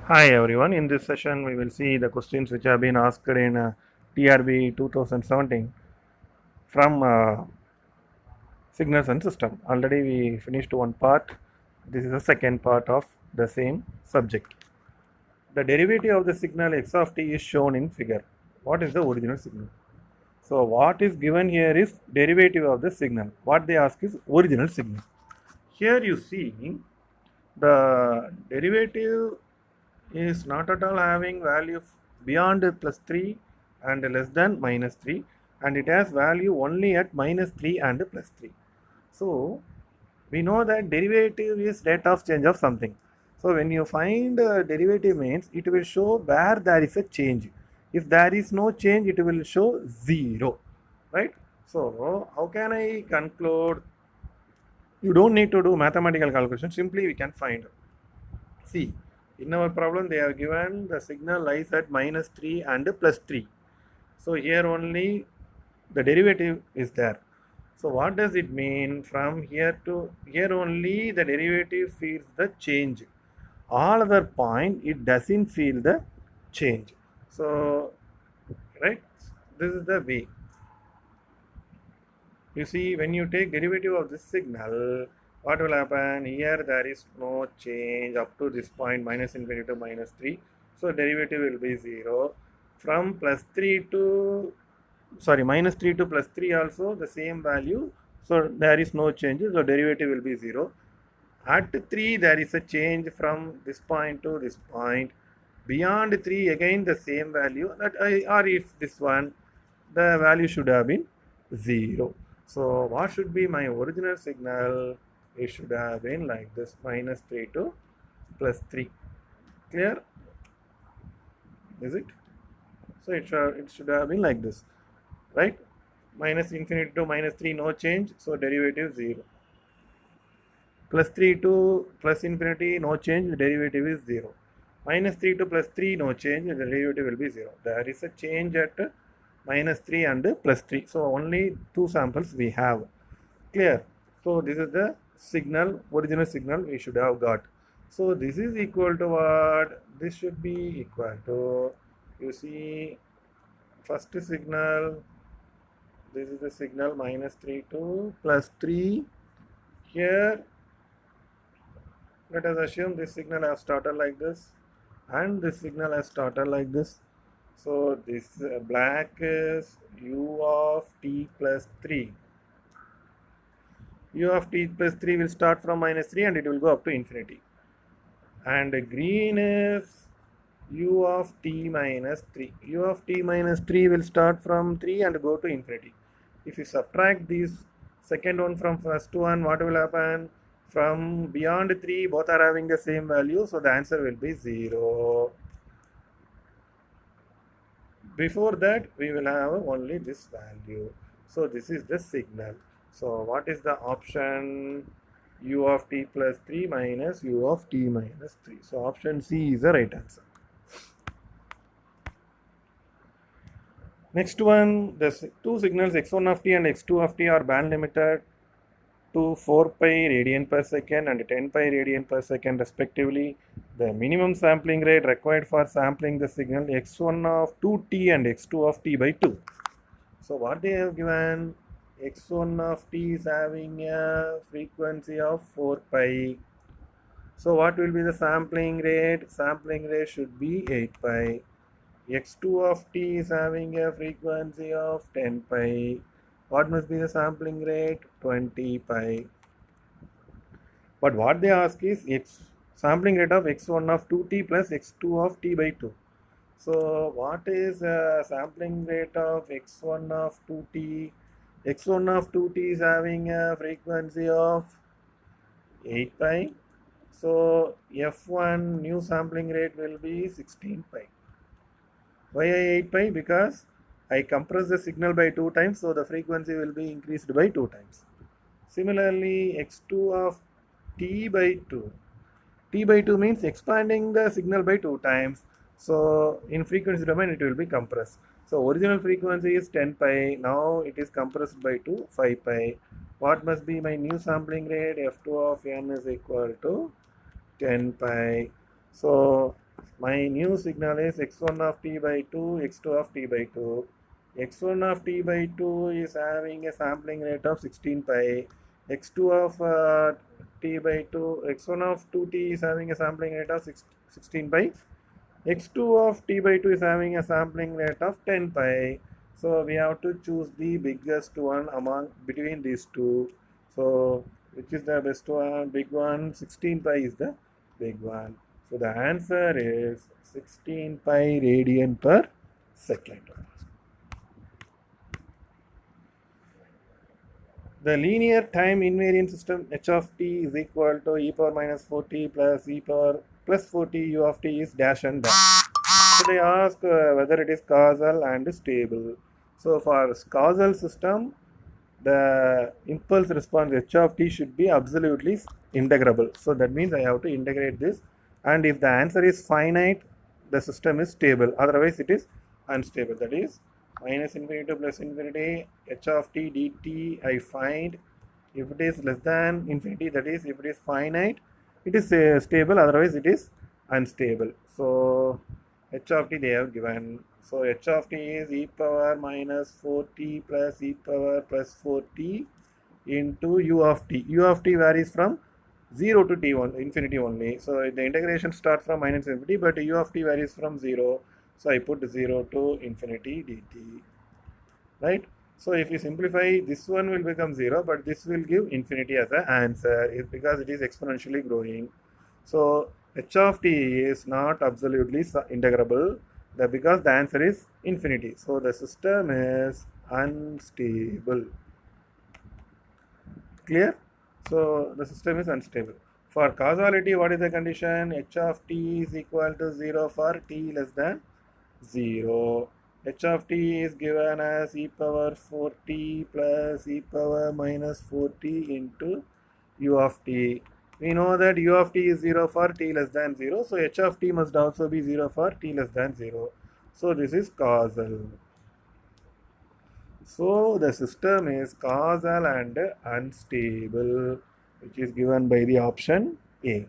Hi everyone. In this session, we will see the questions which have been asked in TRB 2017 from signals and system. Already we finished one part. This is the second part of the same subject. The derivative of the signal x of t is shown in figure. What is the original signal? So what is given here is derivative of the signal. What they ask is original signal. Here you see the derivative is not at all having value beyond plus 3 and less than minus 3, and it has value only at minus 3 and plus 3. So we know that derivative is rate of change of something. So when you find derivative means it will show where there is a change. If there is no change, it will show 0, right? So how can I conclude? You don't need to do mathematical calculation, simply we can find. See, in our problem they have given the signal lies at minus 3 and plus 3. So here only the derivative is there. So what does it mean? From here to here only the derivative feels the change. All other point it doesn't feel the change. So right, this is the way. You see, when you take derivative of this signal, what will happen? Here there is no change up to this point, minus infinity to minus 3. So derivative will be 0. From plus 3 to, sorry, minus 3 to plus 3 also the same value. So there is no change. So derivative will be 0. At 3 there is a change from this point to this point. Beyond 3 again the same value. Or if this one, the value should have been 0. So what should be my original signal? It should have been like this, minus 3 to plus 3. Clear? Is it? So it should have been like this, right? Minus infinity to minus 3, no change. So derivative 0. Plus 3 to plus infinity, no change. The derivative is 0. Minus 3 to plus 3, no change. The derivative will be 0. There is a change at minus 3 and plus 3. So only two samples we have. Clear? So this is the signal, original signal we should have got. So this is equal to what? This should be equal to, you see, first signal, this is the signal minus 3 to plus 3. Here, let us assume this signal has started like this and this signal has started like this. So this black is u of t plus 3. U of t plus 3 will start from minus 3 and it will go up to infinity. And green is u of t minus 3. U of t minus 3 will start from 3 and go to infinity. If you subtract this second one from first one, what will happen? From beyond 3, both are having the same value, so the answer will be 0. Before that, we will have only this value. So this is the signal. So what is the option? U of t plus 3 minus u of t minus 3. So option C is the right answer. Next one, the two signals x1 of t and x2 of t are band limited to 4 pi radian per second and 10 pi radian per second respectively. The minimum sampling rate required for sampling the signal x1 of 2t and x2 of t by 2. So what they have given, x1 of t is having a frequency of 4 pi. So what will be the sampling rate? Sampling rate should be 8 pi. x2 of t is having a frequency of 10 pi. What must be the sampling rate? 20 pi. But what they ask is sampling rate of x1 of 2t plus x2 of t by 2. So what is sampling rate of x1 of 2t? x1 of 2t is having a frequency of 8 pi. So f1 new sampling rate will be 16 pi. Why 8 pi? Because I compress the signal by 2 times, so the frequency will be increased by 2 times. Similarly, x2 of t by 2. T by 2 means expanding the signal by 2 times. So in frequency domain, it will be compressed. So original frequency is 10 pi. Now it is compressed by 2, 5 pi. What must be my new sampling rate? F2 of n is equal to 10 pi. So My new signal is x1 of t by 2, x2 of t by 2. x1 of t by 2 is having a sampling rate of 16 pi. x2 of t by 2, x1 of 2t is having a sampling rate of 16 pi. x2 of t by 2 is having a sampling rate of 10 pi. So we have to choose the biggest one among between these two. So which is the best one? Big one. 16 pi is the big one. So the answer is 16 pi radian per second. The linear time invariant system h of t is equal to e power minus 4t plus e power plus 4t u of t is dash and dash. So they ask whether it is causal and stable. So for causal system, the impulse response h of t should be absolutely integrable. So that means I have to integrate this, and if the answer is finite, the system is stable. Otherwise, it is unstable. That is minus infinity to plus infinity h of t dt. I find if it is less than infinity, that is if it is finite, it is stable. Otherwise, it is unstable. So h of t they have given. So h of t is e power minus 4t plus e power plus 4t into u of t. U of t varies from 0 to t1, infinity only. So the integration starts from minus infinity, but u of t varies from 0. So I put 0 to infinity dt. Right? So if you simplify, this one will become 0, but this will give infinity as an answer because it is exponentially growing. So h of t is not absolutely integrable because the answer is infinity. So the system is unstable. Clear? So the system is unstable. For causality, what is the condition? H of t is equal to 0 for t less than 0. H of t is given as e power 4t plus e power minus 4t into u of t. We know that u of t is 0 for t less than 0. So h of t must also be 0 for t less than 0. So this is causal. So the system is causal and unstable, which is given by the option A.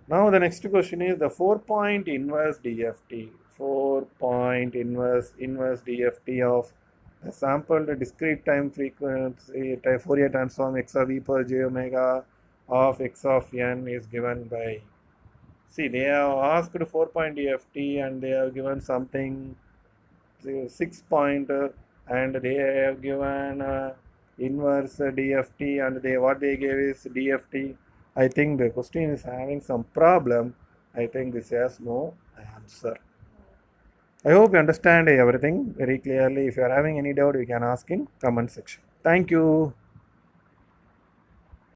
Now the next question is the 4-point inverse DFT. 4-point inverse DFT of the sampled discrete time frequency Fourier transform x of e power j omega of x of n is given by. See, they have asked 4-point DFT and they have given something 6-point and they have given inverse DFT and what they gave is DFT. I think the question is having some problem. I think this has no answer. I hope you understand everything very clearly. If you are having any doubt, you can ask in comment section. Thank you.